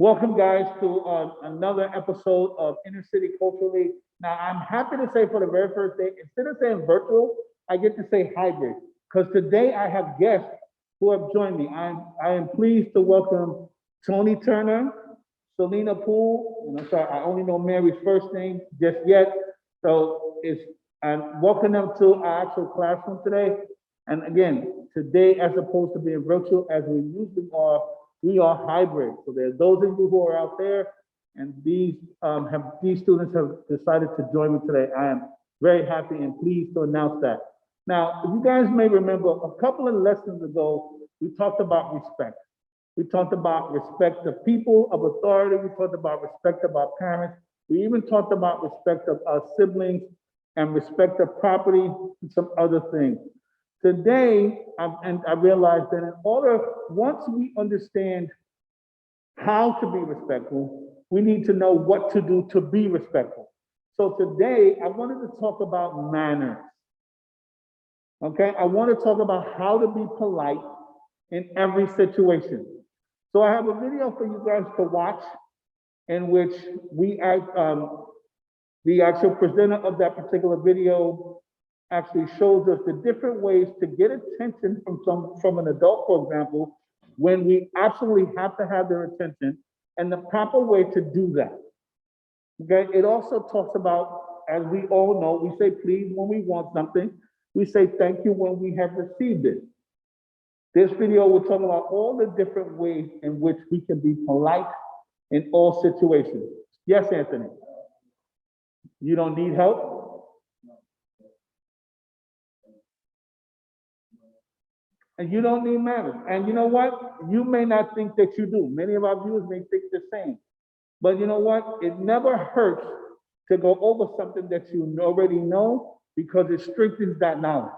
Welcome, guys, to another episode of Inner City Culturally. Now, I'm happy to say for the very first day, instead of saying virtual, I get to say hybrid, because today I have guests who have joined me. I am pleased to welcome Tony Turner, Selena Poole, and I'm sorry, I only know Mary's first name just yet. So I'm welcoming them to our actual classroom today. And again, today, as opposed to being virtual as we usually are, we are hybrid. So there's those of you who are out there, and these students have decided to join me today. I am very happy and pleased to announce that. Now, you guys may remember a couple of lessons ago, we talked about respect. We talked about respect of people, of authority. We talked about respect of our parents. We even talked about respect of our siblings and respect of property and some other things. Today, I realized that once we understand how to be respectful, we need to know what to do to be respectful. So today, I wanted to talk about manners. Okay, I want to talk about how to be polite in every situation. So I have a video for you guys to watch in which the actual presenter of that particular video actually shows us the different ways to get attention from an adult, for example, when we absolutely have to have their attention, and the proper way to do that. Okay, it also talks about, as we all know, we say please when we want something, we say thank you when we have received it. This video will talk about all the different ways in which we can be polite in all situations. Yes, Anthony? You don't need help? And you don't need manners. And you know what? You may not think that you do. Many of our viewers may think the same. But you know what? It never hurts to go over something that you already know, because it strengthens that knowledge.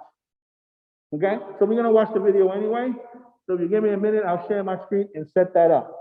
Okay? So we're going to watch the video anyway. So if you give me a minute, I'll share my screen and set that up.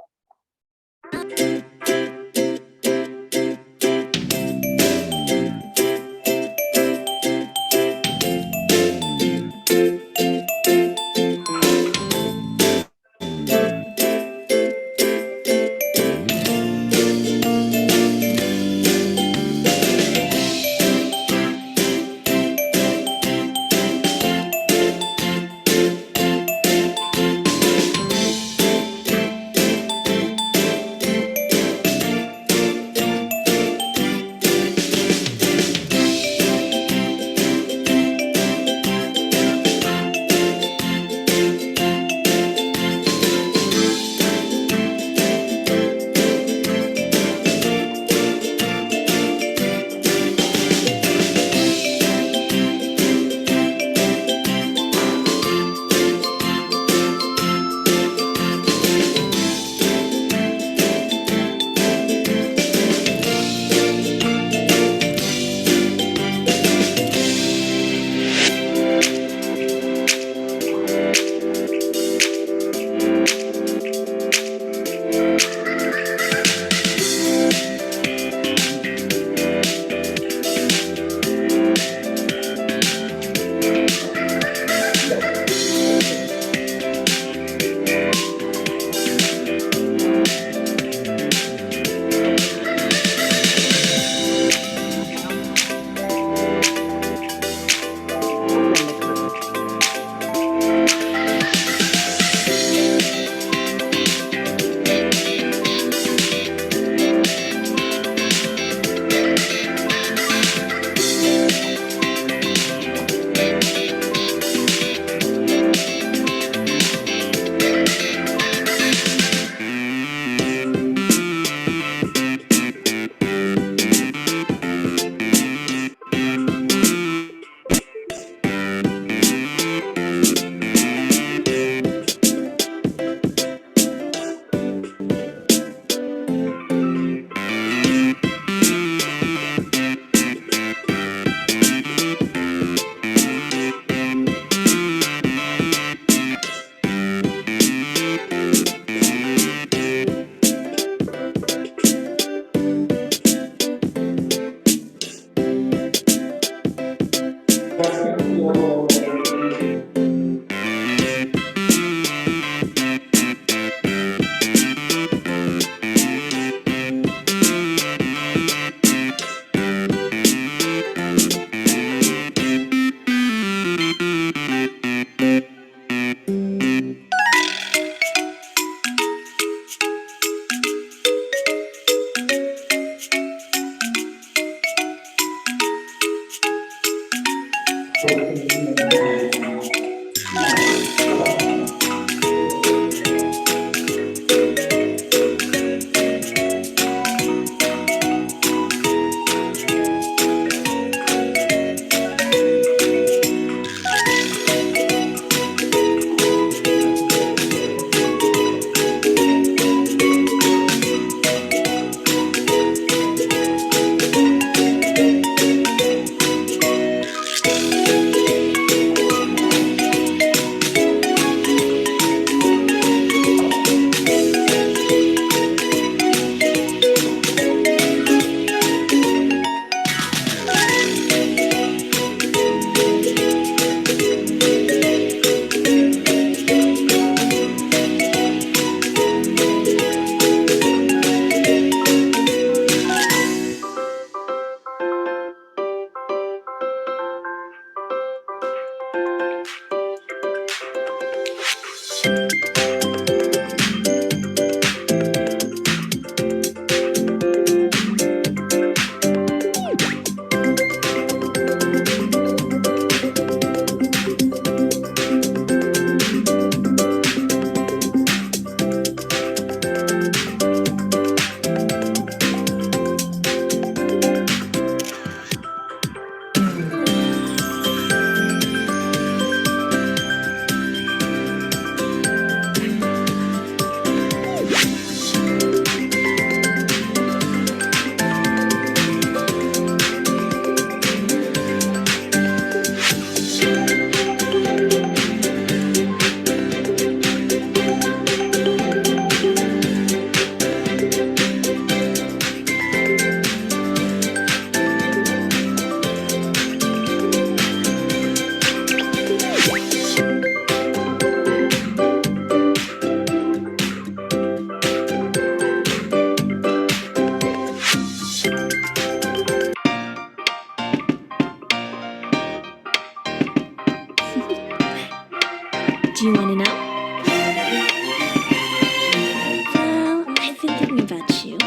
about you.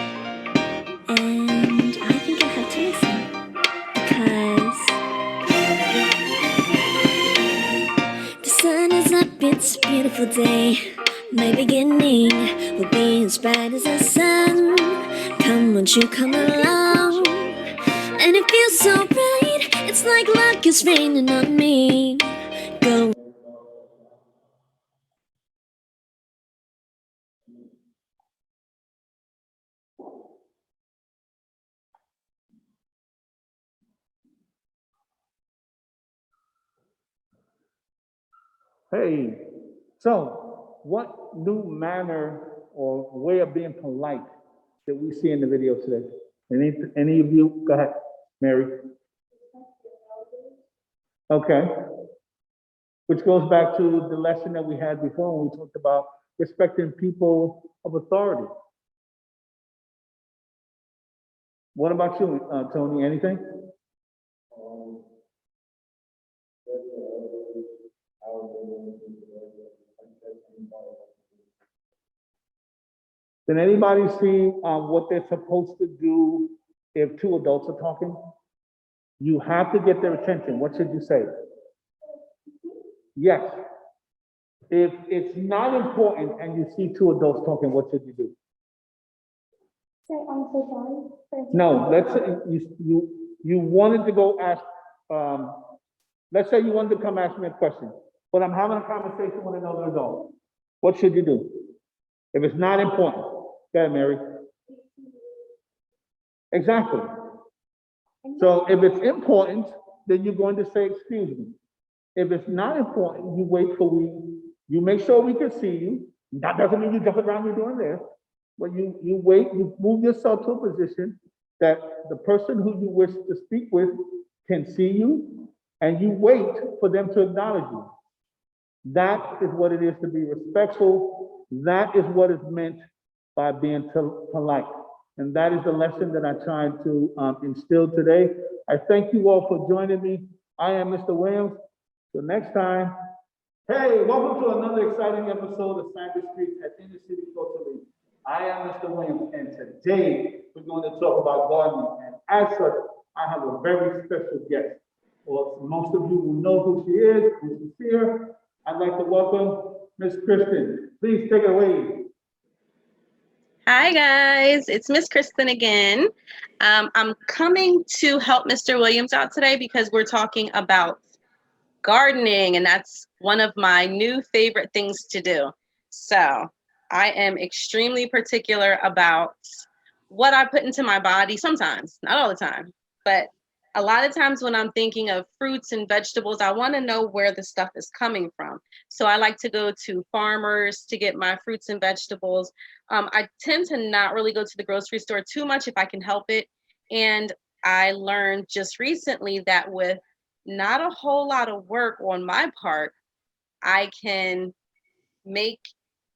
And I think you'll have to listen. Because the sun is up, it's a beautiful day. My beginning will be as bright as the sun. Come, won't you come along? And it feels so bright, it's like luck is raining on me. Go. Hey, so what new manner or way of being polite that we see in the video today? Any of you? Go ahead, Mary. Okay. Which goes back to the lesson that we had before when we talked about respecting people of authority. What about you, Tony? Anything? Did anybody see what they're supposed to do if two adults are talking? You have to get their attention. What should you say? Yes. If it's not important and you see two adults talking, what should you do? Say, I'm so sorry. No, let's say you wanted to go ask, let's say you wanted to come ask me a question, but I'm having a conversation with another adult. What should you do? If it's not important. Go ahead, Mary. Exactly. So if it's important, then you're going to say, excuse me. If it's not important, you wait for you make sure we can see you. That doesn't mean you jump around you're doing this, but you wait, you move yourself to a position that the person who you wish to speak with can see you, and you wait for them to acknowledge you. That is what it is to be respectful. That is what is meant by being polite. And that is the lesson that I tried to instill today. I thank you all for joining me. I am Mr. Williams. Till next time. Hey, welcome to another exciting episode of Cyber Streets at Inner City Culturally. I am Mr. Williams, and today we're going to talk about gardening. And as such, I have a very special guest. Well, most of you will know who she is, who she's here. I'd like to welcome Miss Kristen. Please take it away. Hi guys, it's Miss Kristen again. I'm coming to help Mr. Williams out today because we're talking about gardening, and that's one of my new favorite things to do. So I am extremely particular about what I put into my body sometimes, not all the time, but a lot of times when I'm thinking of fruits and vegetables, I want to know where the stuff is coming from. So I like to go to farmers to get my fruits and vegetables. I tend to not really go to the grocery store too much if I can help it. And I learned just recently that with not a whole lot of work on my part, I can make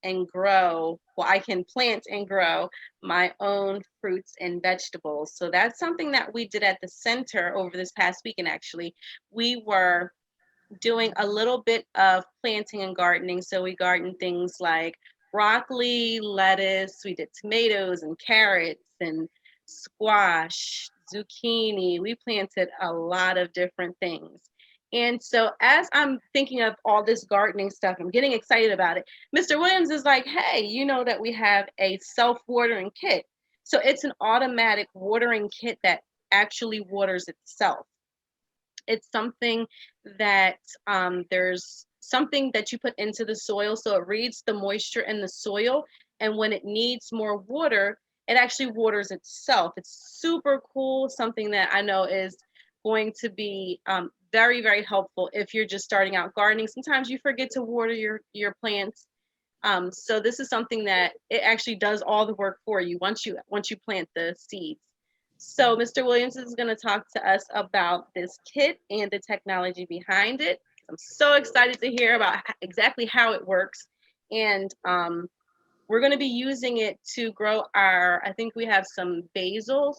and grow, well, I can plant and grow my own fruits and vegetables. So that's something that we did at the center over this past weekend, actually. We were doing a little bit of planting and gardening. So we gardened things like broccoli, lettuce, we did tomatoes and carrots and squash, zucchini. We planted a lot of different things. And so as I'm thinking of all this gardening stuff, I'm getting excited about it. Mr. Williams is like, hey, you know that we have a self-watering kit. So it's an automatic watering kit that actually waters itself. It's something that there's something that you put into the soil, so it reads the moisture in the soil, and when it needs more water, it actually waters itself. It's super cool, something that I know is going to be very, very helpful if you're just starting out gardening. Sometimes you forget to water your plants. So this is something that it actually does all the work for you once you plant the seeds. So Mr. Williams is going to talk to us about this kit and the technology behind it. I'm so excited to hear about exactly how it works. And we're going to be using it to grow I think we have some basil,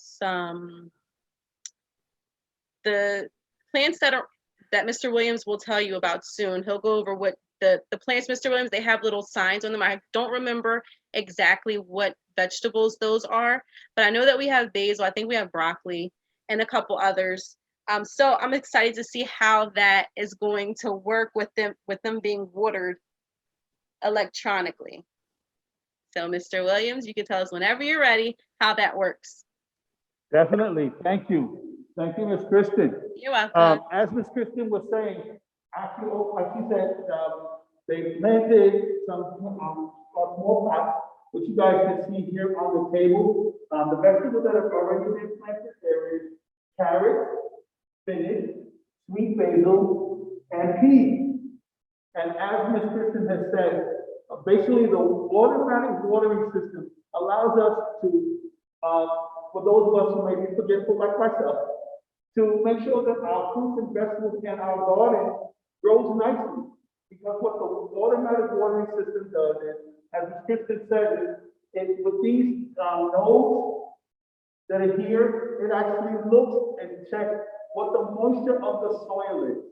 the plants that Mr. Williams will tell you about soon. He'll go over what the plants, Mr. Williams, they have little signs on them. I don't remember exactly what vegetables those are, but I know that we have basil, I think we have broccoli and a couple others. So I'm excited to see how that is going to work with them being watered electronically. So Mr. Williams, you can tell us whenever you're ready how that works. Definitely. Thank you. Thank you, Ms. Kristen. You're welcome. As Ms. Kristen was saying, actually, like she said, they planted some small pots, which you guys can see here on the table. The vegetables that have already been planted, there is carrot, spinach, sweet basil, and peas. And as Ms. Kristen has said, basically the automatic watering system allows us to, for those of us who may be forgetful like myself, to make sure that our fruits and vegetables in our garden grows nicely. Because what the automatic watering system does is, as Ms. Kristen said, with these nodes that are here, it actually looks and checks what the moisture of the soil is.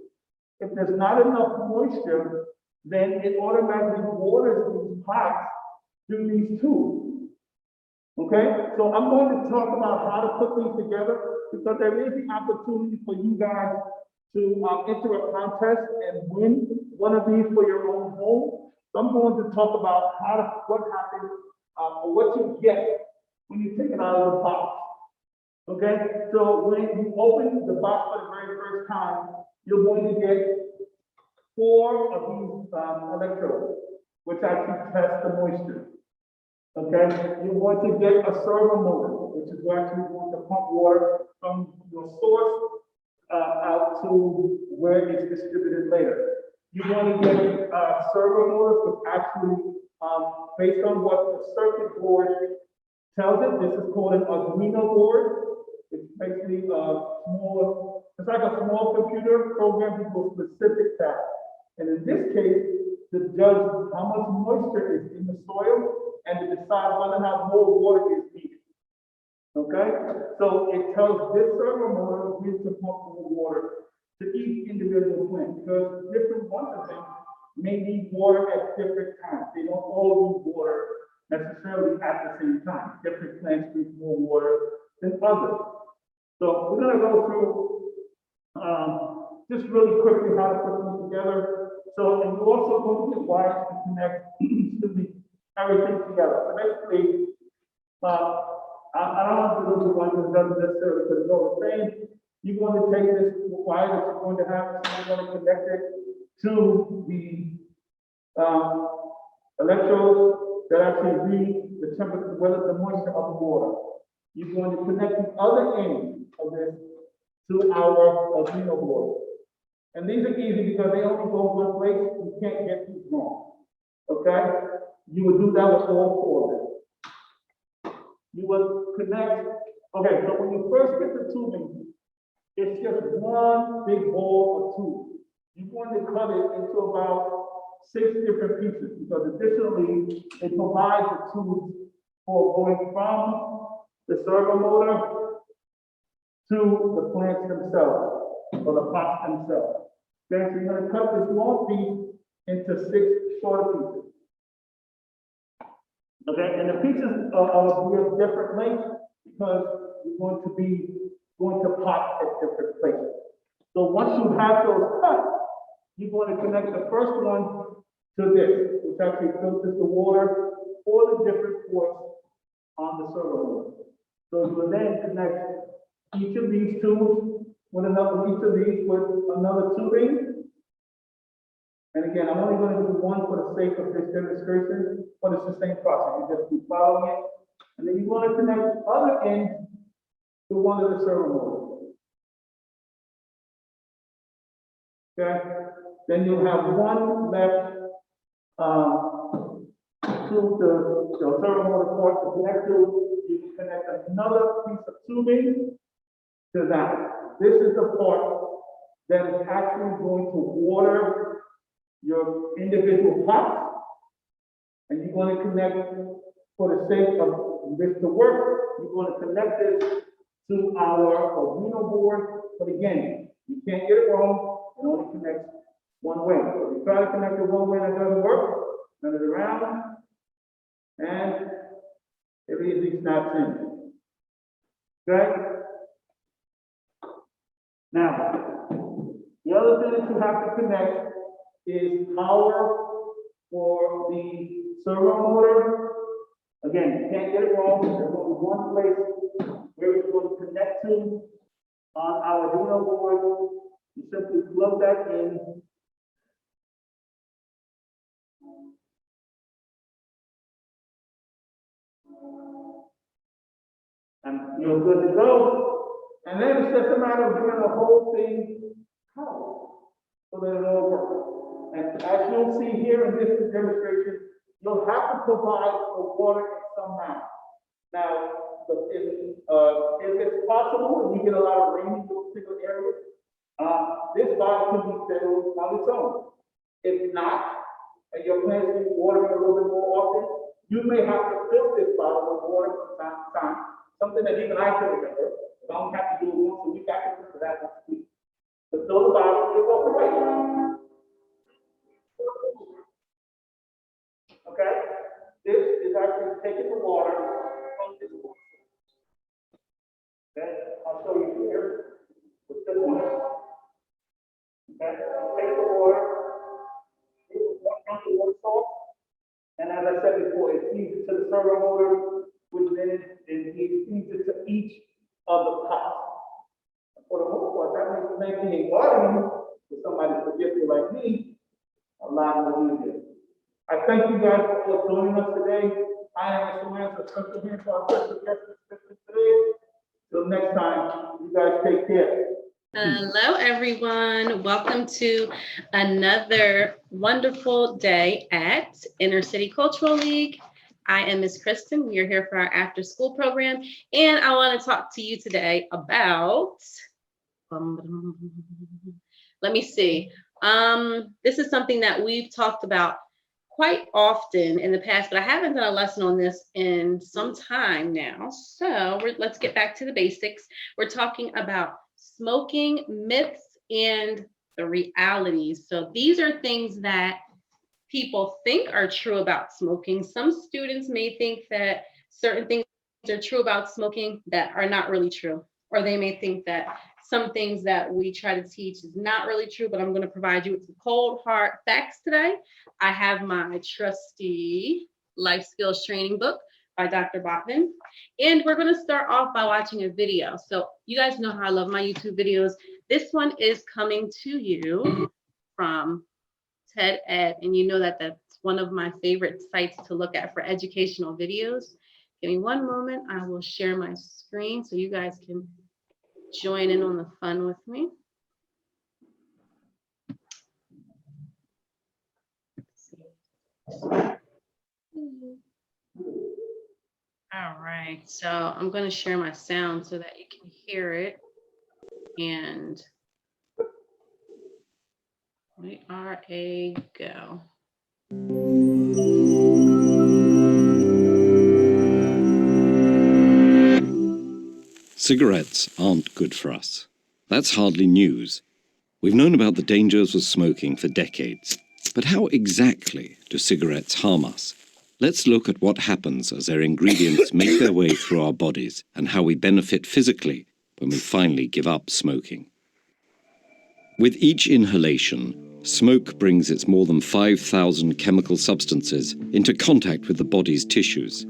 If there's not enough moisture, then it automatically waters these pots through these tubes. Okay, so I'm going to talk about how to put these together because there is the opportunity for you guys to enter a contest and win one of these for your own home. So I'm going to talk about what happens or what you get when you take it out of the box. Okay, so when you open the box for the very first time, you're going to get 4 of these electrodes, which actually test the moisture. Okay, you're going to get a servo motor, which is actually going to pump water from your source out to where it's distributed later. You're going to get servo motors, which actually, based on what the circuit board tells it, this is called an Arduino board. It's basically it's like a small computer programmed to a specific task. And in this case, to judge how much moisture is in the soil and to decide whether or not more water is needed. Okay? So it tells this servo motor when to pump more water to each individual plant because different ones of them may need water at different times. They don't all need water necessarily at the same time. Different plants need more water than others. So we're going to go through just really quickly how to put them together. So, and we're also going to get wires to connect everything together. So basically, I don't want to go to one that doesn't necessarily put it over. Saying you're going to take this wire that you're going to have, and you're going to connect it to the electrodes that actually read the temperature, whether the moisture of the water. You're going to connect the other end of this to our Arduino board. And these are easy because they only go one place. You can't get these wrong. Okay? You would do that with all 4 of them. You would connect. Okay, so when you first get the tubing, it's just one big ball of tube. You're going to cut it into about 6 different pieces because additionally, it provides the tubes for going from the servo motor to the plants themselves or the pots themselves. Okay, so you're going to cut this long piece into 6 shorter pieces. Okay, and the pieces are different lengths because you're going to be going to pots at different places. So once you have those cut, you're going to connect the first one to this, which actually filters the water for the different ports on the servo motor. So you will then connect each of these tubes with another tubing. And again, I'm only going to do one for the sake of this demonstration, but it's the same process. You just keep following it. And then you want to connect the other end to one of the servo motors. Okay? Then you'll have one left to the servo motor port to connect to. You can connect another piece of tubing to that. This is the part that is actually going to water your individual pots, and you're going to connect, for the sake of this to work, you're going to connect this to our Arduino board. But again, you can't get it wrong. It only connects one way. So if you try to connect it one way and it doesn't work, turn it around, and It easily snaps in. Okay? Now, the other thing that you have to connect is power for the servo motor. Again, you can't get it wrong. There's only one place where it's going to connect to on our Arduino board. You simply plug that in. And you're good to go. And then it's just a matter of doing the whole thing power so that it all works. And as you'll see here in this demonstration, you'll have to provide the water in some manner. Now, if it's possible, and you get a lot of rain in those particular areas, this body can be filled on its own. If not, and your plants need water a little bit more often, you may have to fill this bottle with water from time to time. Something that even I can remember. I don't have to do it once a week. I can remember that once a week. But fill the bottle, you walk away. Okay? This is actually taking the water from this water. Okay? I'll show you here with this one. Okay? Take the water from the water source. And as I said before, it feeds it to the servo motor, which then it feeds it to each of the pots. For the most part, that makes making gardening for somebody forgetful like me a lot more easier. I thank you guys for joining us today. I am Mr. Lance, a special here for our special guest today. Till next time, you guys take care. Hello, everyone. Welcome to another wonderful day at Inner City Cultural League. I am Ms. Kristen. We are here for our after school program, and I want to talk to you today about, let me see. This is something that we've talked about quite often in the past, but I haven't done a lesson on this in some time now. So let's get back to the basics. We're talking about smoking myths and the realities. So these are things that people think are true about smoking. Some students may think that certain things are true about smoking that are not really true, or they may think that some things that we try to teach is not really true, but I'm going to provide you with some cold hard facts today. I have my trusty life skills training book by Dr. Botman. And we're going to start off by watching a video. So you guys know how I love my YouTube videos. This one is coming to you from TED Ed, and you know that that's one of my favorite sites to look at for educational videos. Give me one moment. I will share my screen so you guys can join in on the fun with me. All right, so I'm going to share my sound so that you can hear it. And we are a go. Cigarettes aren't good for us. That's hardly news. We've known about the dangers of smoking for decades. But how exactly do cigarettes harm us? Let's look at what happens as their ingredients make their way through our bodies and how we benefit physically when we finally give up smoking. With each inhalation, smoke brings its more than 5,000 chemical substances into contact with the body's tissues.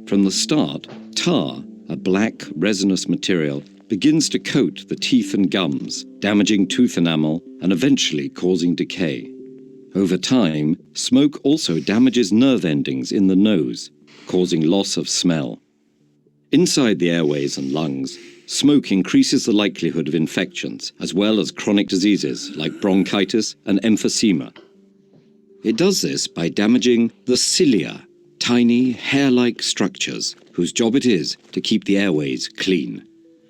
From the start, tar, a black, resinous material, begins to coat the teeth and gums, damaging tooth enamel and eventually causing decay. Over time, smoke also damages nerve endings in the nose, causing loss of smell. Inside the airways and lungs, smoke increases the likelihood of infections, as well as chronic diseases like bronchitis and emphysema. It does this by damaging the cilia, tiny, hair-like structures whose job it is to keep the airways clean.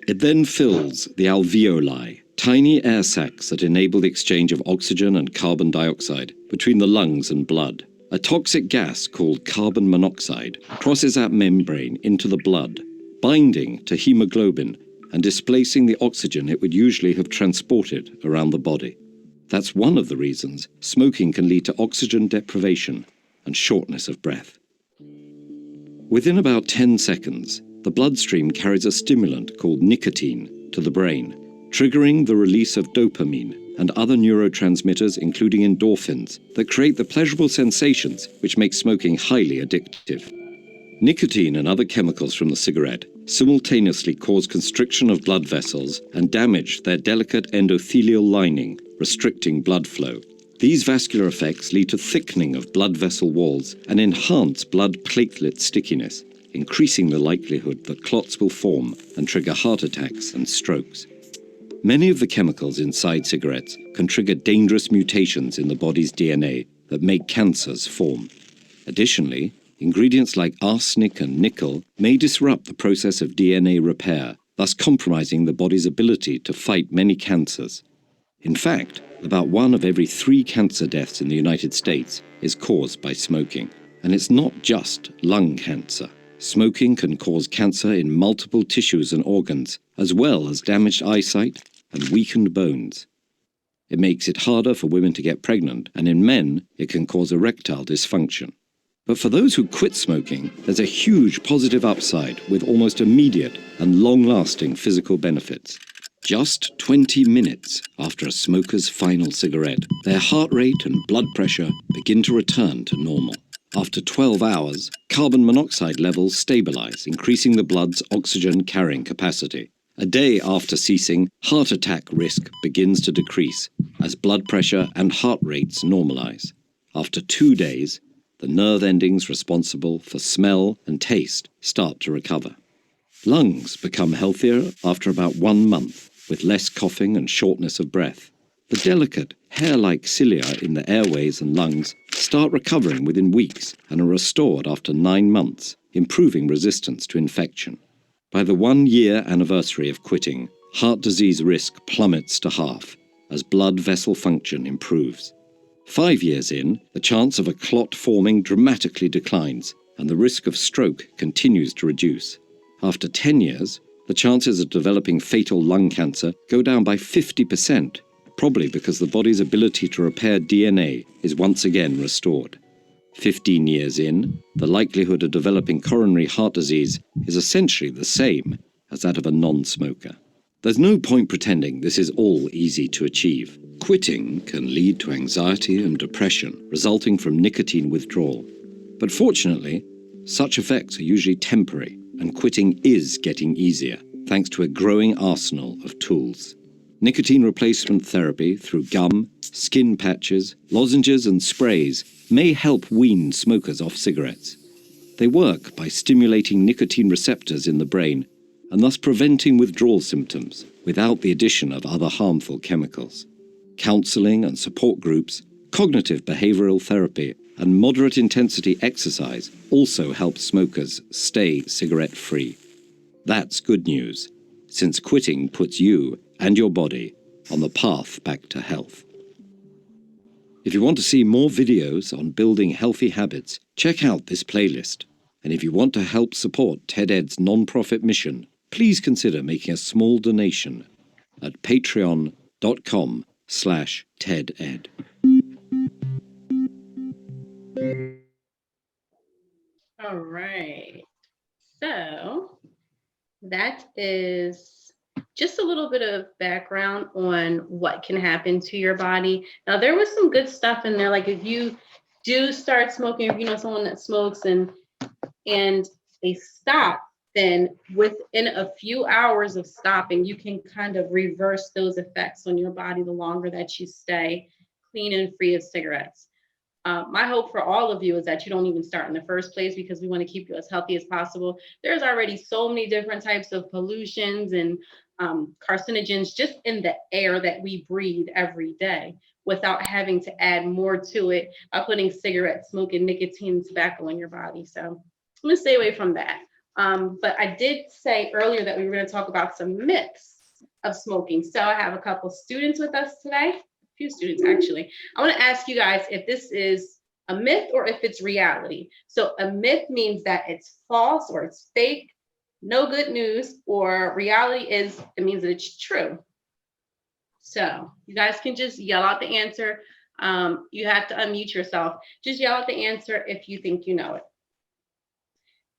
It then fills the alveoli, tiny air sacs that enable the exchange of oxygen and carbon dioxide between the lungs and blood. A toxic gas called carbon monoxide crosses that membrane into the blood, binding to hemoglobin and displacing the oxygen it would usually have transported around the body. That's one of the reasons smoking can lead to oxygen deprivation and shortness of breath. Within about 10 seconds, the bloodstream carries a stimulant called nicotine to the brain, triggering the release of dopamine and other neurotransmitters, including endorphins, that create the pleasurable sensations which make smoking highly addictive. Nicotine and other chemicals from the cigarette simultaneously cause constriction of blood vessels and damage their delicate endothelial lining, restricting blood flow. These vascular effects lead to thickening of blood vessel walls and enhance blood platelet stickiness, increasing the likelihood that clots will form and trigger heart attacks and strokes. Many of the chemicals inside cigarettes can trigger dangerous mutations in the body's DNA that make cancers form. Additionally, ingredients like arsenic and nickel may disrupt the process of DNA repair, thus compromising the body's ability to fight many cancers. In fact, about 1 of every 3 cancer deaths in the United States is caused by smoking. And it's not just lung cancer. Smoking can cause cancer in multiple tissues and organs, as well as damaged eyesight and weakened bones. It makes it harder for women to get pregnant, and in men, it can cause erectile dysfunction. But for those who quit smoking, there's a huge positive upside with almost immediate and long-lasting physical benefits. Just 20 minutes after a smoker's final cigarette, their heart rate and blood pressure begin to return to normal. After 12 hours, carbon monoxide levels stabilize, increasing the blood's oxygen carrying capacity. A day after ceasing, heart attack risk begins to decrease as blood pressure and heart rates normalize. After 2 days, the nerve endings responsible for smell and taste start to recover. Lungs become healthier after about 1 month, with less coughing and shortness of breath. The delicate, hair-like cilia in the airways and lungs start recovering within weeks and are restored after 9 months, improving resistance to infection. By the 1-year anniversary of quitting, heart disease risk plummets to half as blood vessel function improves. 5 years in, the chance of a clot forming dramatically declines, and the risk of stroke continues to reduce. After 10 years, the chances of developing fatal lung cancer go down by 50%, probably because the body's ability to repair DNA is once again restored. 15 years in, the likelihood of developing coronary heart disease is essentially the same as that of a non-smoker. There's no point pretending this is all easy to achieve. Quitting can lead to anxiety and depression resulting from nicotine withdrawal. But fortunately, such effects are usually temporary, and quitting is getting easier, thanks to a growing arsenal of tools. Nicotine replacement therapy through gum, skin patches, lozenges and sprays may help wean smokers off cigarettes. They work by stimulating nicotine receptors in the brain and thus preventing withdrawal symptoms without the addition of other harmful chemicals. Counseling and support groups, cognitive behavioral therapy, and moderate intensity exercise also help smokers stay cigarette-free. That's good news, since quitting puts you and your body on the path back to health. If you want to see more videos on building healthy habits, check out this playlist. And if you want to help support TED-Ed's non-profit mission, please consider making a small donation at patreon.com/TEDEd. All right. So that is just a little bit of background on what can happen to your body. Now, there was some good stuff in there. Like if you do start smoking, if you know someone that smokes and they stop, then within a few hours of stopping, you can kind of reverse those effects on your body the longer that you stay clean and free of cigarettes. My hope for all of you is that you don't even start in the first place, because we want to keep you as healthy as possible. There's already so many different types of pollutions and carcinogens just in the air that we breathe every day, without having to add more to it by putting cigarette smoke and nicotine and tobacco in your body. So I'm going to stay away from that. But I did say earlier that we were going to talk about some myths of smoking. So I have a couple students with us today. Few students actually. I want to ask you guys if this is a myth or if it's reality. So a myth means that it's false or it's fake, no good news, or reality is, it means that it's true. So you guys can just yell out the answer. You have to unmute yourself. Just yell out the answer if you think you know it.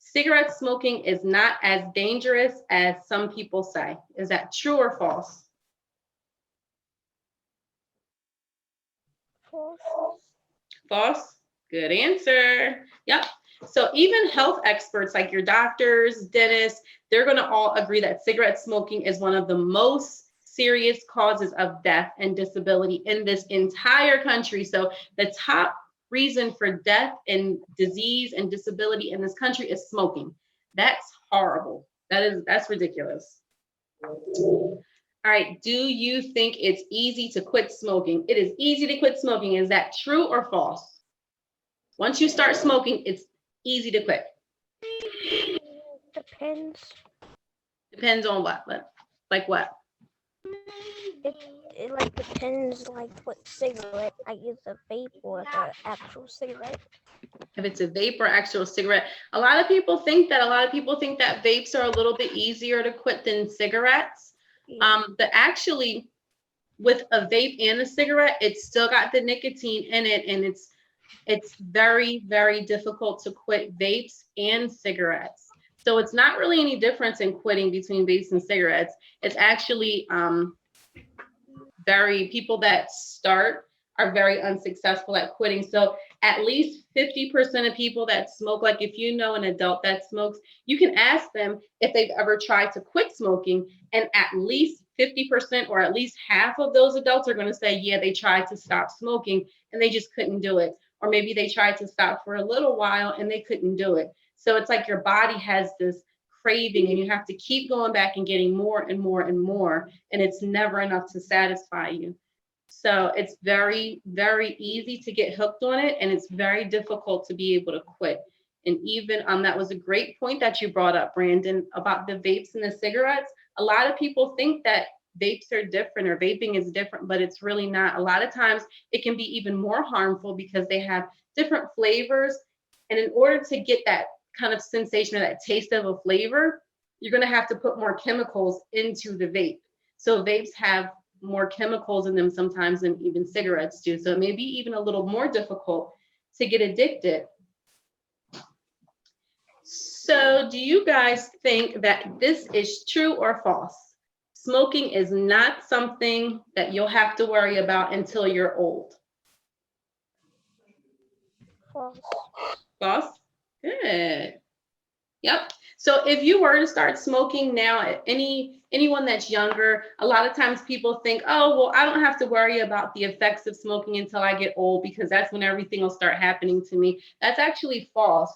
cigarette smoking is not as dangerous as some people say. Is that true or false? False. False. Good answer. Yep. So even health experts like your doctors, dentists, they're going to all agree that cigarette smoking is one of the most serious causes of death and disability in this entire country. So the top reason for death and disease and disability in this country is smoking. That's horrible. That's ridiculous. All right. Do you think it's easy to quit smoking? It is easy to quit smoking. Is that true or false? Once you start smoking, it's easy to quit. Depends. Depends on what? Like what? It like depends like what cigarette. I use a vape or the actual cigarette. If it's a vape or actual cigarette. A lot of people think that vapes are a little bit easier to quit than cigarettes. Yeah. But actually with a vape and a cigarette, it's still got the nicotine in it, and it's very, very difficult to quit vapes and cigarettes. So it's not really any difference in quitting between vapes and cigarettes. It's actually people that start are very unsuccessful at quitting. So at least 50% of people that smoke, like if you know an adult that smokes, you can ask them if they've ever tried to quit smoking, and at least 50% or at least half of those adults are going to say, yeah, they tried to stop smoking and they just couldn't do it. Or maybe they tried to stop for a little while and they couldn't do it. So it's like your body has this craving and you have to keep going back and getting more and more and more, and it's never enough to satisfy you. So it's very, very easy to get hooked on it, and it's very difficult to be able to quit. And even that was a great point that you brought up, Brandon, about the vapes and the cigarettes. A lot of people think that vapes are different or vaping is different, but it's really not. A lot of times it can be even more harmful because they have different flavors. And in order to get that kind of sensation or that taste of a flavor, you're going to have to put more chemicals into the vape. So vapes have more chemicals in them sometimes than even cigarettes do. So it may be even a little more difficult to get addicted. So do you guys think that this is true or false? Smoking is not something that you'll have to worry about until you're old. False. False? Good. Yep. So if you were to start smoking now, anyone that's younger, a lot of times people think, oh, well, I don't have to worry about the effects of smoking until I get old because that's when everything will start happening to me. That's actually false.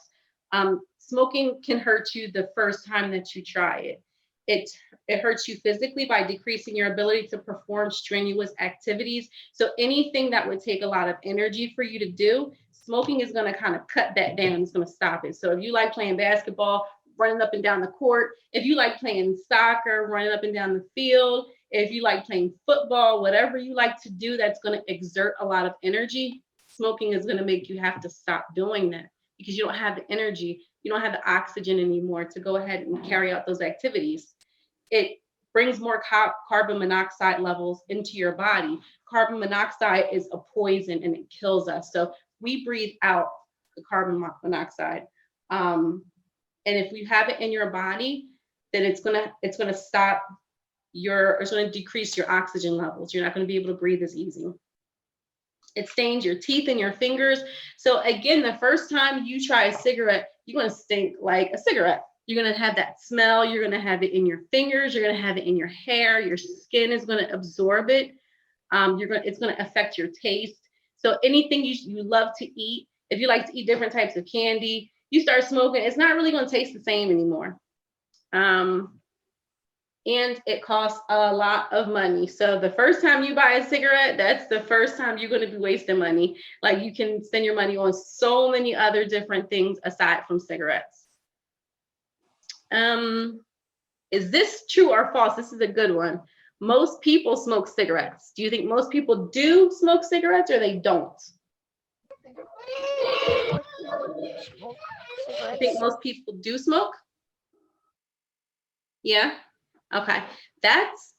Smoking can hurt you the first time that you try it. It hurts you physically by decreasing your ability to perform strenuous activities. So anything that would take a lot of energy for you to do, smoking is going to kind of cut that down. It's going to stop it. So if you like playing basketball, running up and down the court, if you like playing soccer, running up and down the field, if you like playing football, whatever you like to do that's going to exert a lot of energy, smoking is going to make you have to stop doing that because you don't have the energy, you don't have the oxygen anymore to go ahead and carry out those activities. It brings more carbon monoxide levels into your body. Carbon monoxide is a poison and it kills us. So we breathe out the carbon monoxide. And if you have it in your body, then it's gonna stop it's gonna decrease your oxygen levels. You're not gonna be able to breathe as easy. It stains your teeth and your fingers. So again, the first time you try a cigarette, you're gonna stink like a cigarette. You're gonna have that smell. You're gonna have it in your fingers. You're gonna have it in your hair. Your skin is gonna absorb it. It's gonna affect your taste. So anything you love to eat, if you like to eat different types of candy, you start smoking, it's not really gonna taste the same anymore. And it costs a lot of money. So the first time you buy a cigarette, that's the first time you're gonna be wasting money. Like you can spend your money on so many other different things aside from cigarettes. Is this true or false? This is a good one. Most people smoke cigarettes. Do you think most people do smoke cigarettes or they don't? I think most people do smoke. Yeah. Okay. That's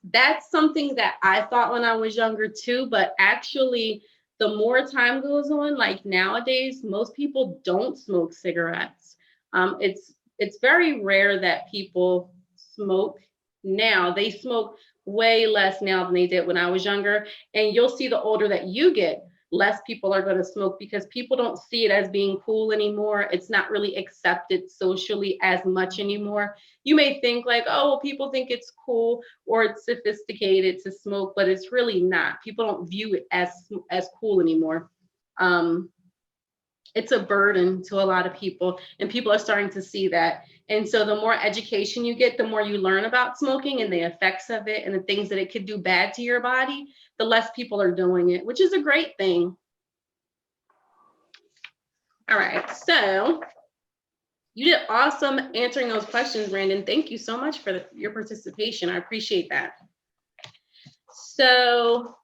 something that I thought when I was younger too, but actually the more time goes on, like nowadays, most people don't smoke cigarettes. It's It's very rare that people smoke now. They smoke way less now than they did when I was younger. And you'll see the older that you get, less people are going to smoke because people don't see it as being cool anymore. It's not really accepted socially as much anymore. You may think like, oh, well, people think it's cool or it's sophisticated to smoke, but it's really not. People don't view it as cool anymore. It's a burden to a lot of people, and people are starting to see that. And so the more education you get, the more you learn about smoking and the effects of it and the things that it could do bad to your body, the less people are doing it, which is a great thing. All right, so you did awesome answering those questions, Brandon. Thank you so much for your participation. I appreciate that. So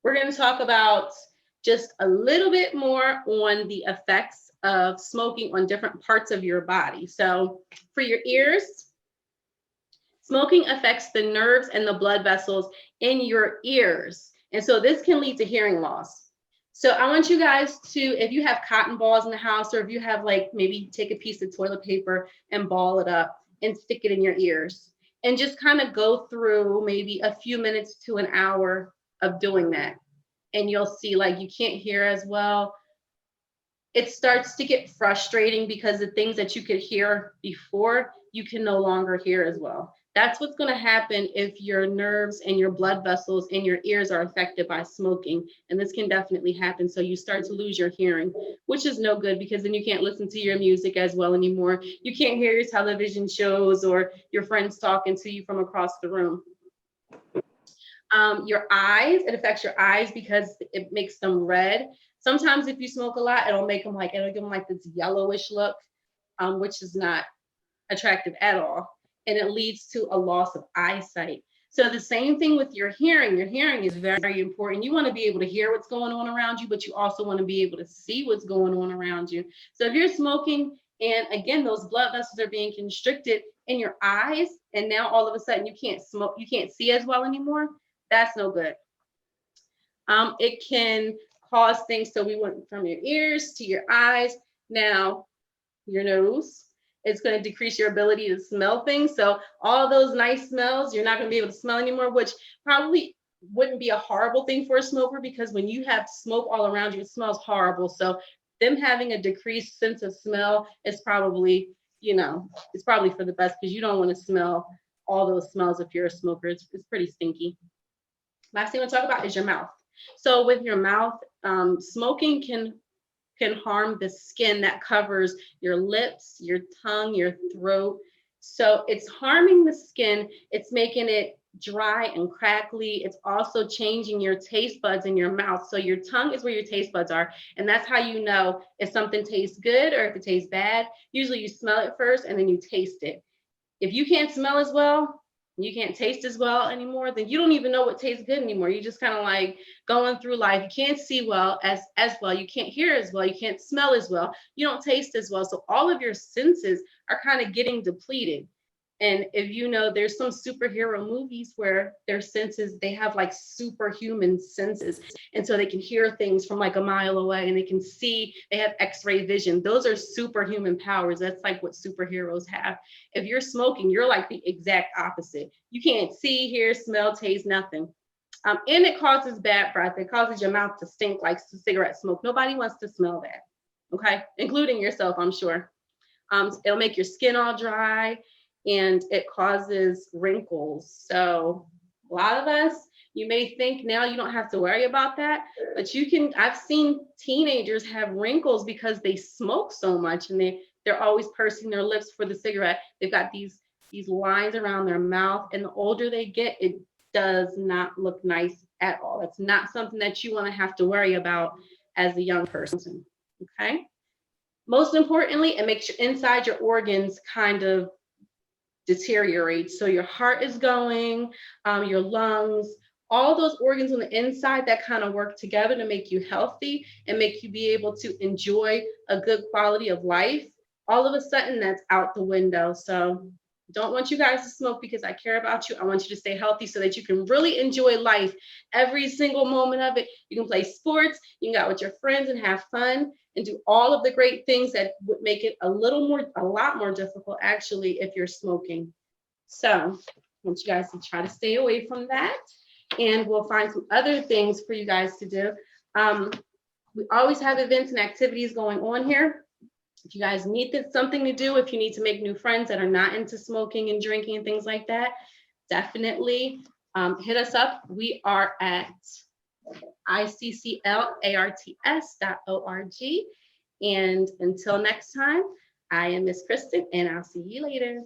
we're going to talk about just a little bit more on the effects of smoking on different parts of your body. So for your ears, smoking affects the nerves and the blood vessels in your ears. And so this can lead to hearing loss. So I want you guys to, if you have cotton balls in the house, or if you have like, maybe take a piece of toilet paper and ball it up and stick it in your ears, and just kind of go through maybe a few minutes to an hour of doing that. And you'll see like you can't hear as well. It starts to get frustrating because the things that you could hear before, you can no longer hear as well. That's what's going to happen if your nerves and your blood vessels in your ears are affected by smoking. And this can definitely happen. So you start to lose your hearing, which is no good, because then you can't listen to your music as well anymore. You can't hear your television shows or your friends talking to you from across the room. Your eyes, it affects your eyes because it makes them red. Sometimes if you smoke a lot, it'll give them like this yellowish look, which is not attractive at all. And it leads to a loss of eyesight. So the same thing with your hearing. Your hearing is very, very important. You want to be able to hear what's going on around you, but you also want to be able to see what's going on around you. So if you're smoking, and again, those blood vessels are being constricted in your eyes, and now all of a sudden you can't smoke, you can't see as well anymore, that's no good. It can cause things, so we went from your ears to your eyes, now your nose. It's going to decrease your ability to smell things. So all those nice smells, you're not going to be able to smell anymore, which probably wouldn't be a horrible thing for a smoker, because when you have smoke all around you, it smells horrible. So them having a decreased sense of smell is probably, it's probably for the best, because you don't want to smell all those smells if you're a smoker. It's pretty stinky. Last thing I want to talk about is your mouth. So with your mouth, smoking can harm the skin that covers your lips, your tongue, your throat. So it's harming the skin. It's making it dry and crackly. It's also changing your taste buds in your mouth. So your tongue is where your taste buds are. And that's how you know if something tastes good or if it tastes bad. Usually you smell it first and then you taste it. If you can't smell as well, you can't taste as well anymore, then you don't even know what tastes good anymore. You just kind of like going through life. You can't see well as well. You can't hear as well. You can't smell as well. You don't taste as well. So all of your senses are kind of getting depleted. And if you know, there's some superhero movies where their senses, they have like superhuman senses. And so they can hear things from like a mile away, and they can see, they have X-ray vision. Those are superhuman powers. That's like what superheroes have. If you're smoking, you're like the exact opposite. You can't see, hear, smell, taste, nothing. And it causes bad breath. It causes your mouth to stink like cigarette smoke. Nobody wants to smell that, okay? Including yourself, I'm sure. It'll make your skin all dry, and it causes wrinkles. So a lot of us, you may think now you don't have to worry about that, but you can. I've seen teenagers have wrinkles because they smoke so much, and they're always pursing their lips for the cigarette. They've got these lines around their mouth, and the older they get, it does not look nice at all. It's not something that you want to have to worry about as a young person, okay? Most importantly, it makes inside your organs kind of deteriorate. So your heart is going, your lungs, all those organs on the inside that kind of work together to make you healthy and make you be able to enjoy a good quality of life. All of a sudden, that's out the window. So Don't want you guys to smoke because I care about you. I want you to stay healthy so that you can really enjoy life, every single moment of it. You can play sports, you can go out with your friends and have fun and do all of the great things that would make it a lot more difficult actually if you're smoking. So I want you guys to try to stay away from that, and we'll find some other things for you guys to do. We always have events and activities going on here. If you guys need something to do, if you need to make new friends that are not into smoking and drinking and things like that, definitely hit us up. We are at ICCLARTS.org. And until next time, I am Miss Kristen, and I'll see you later.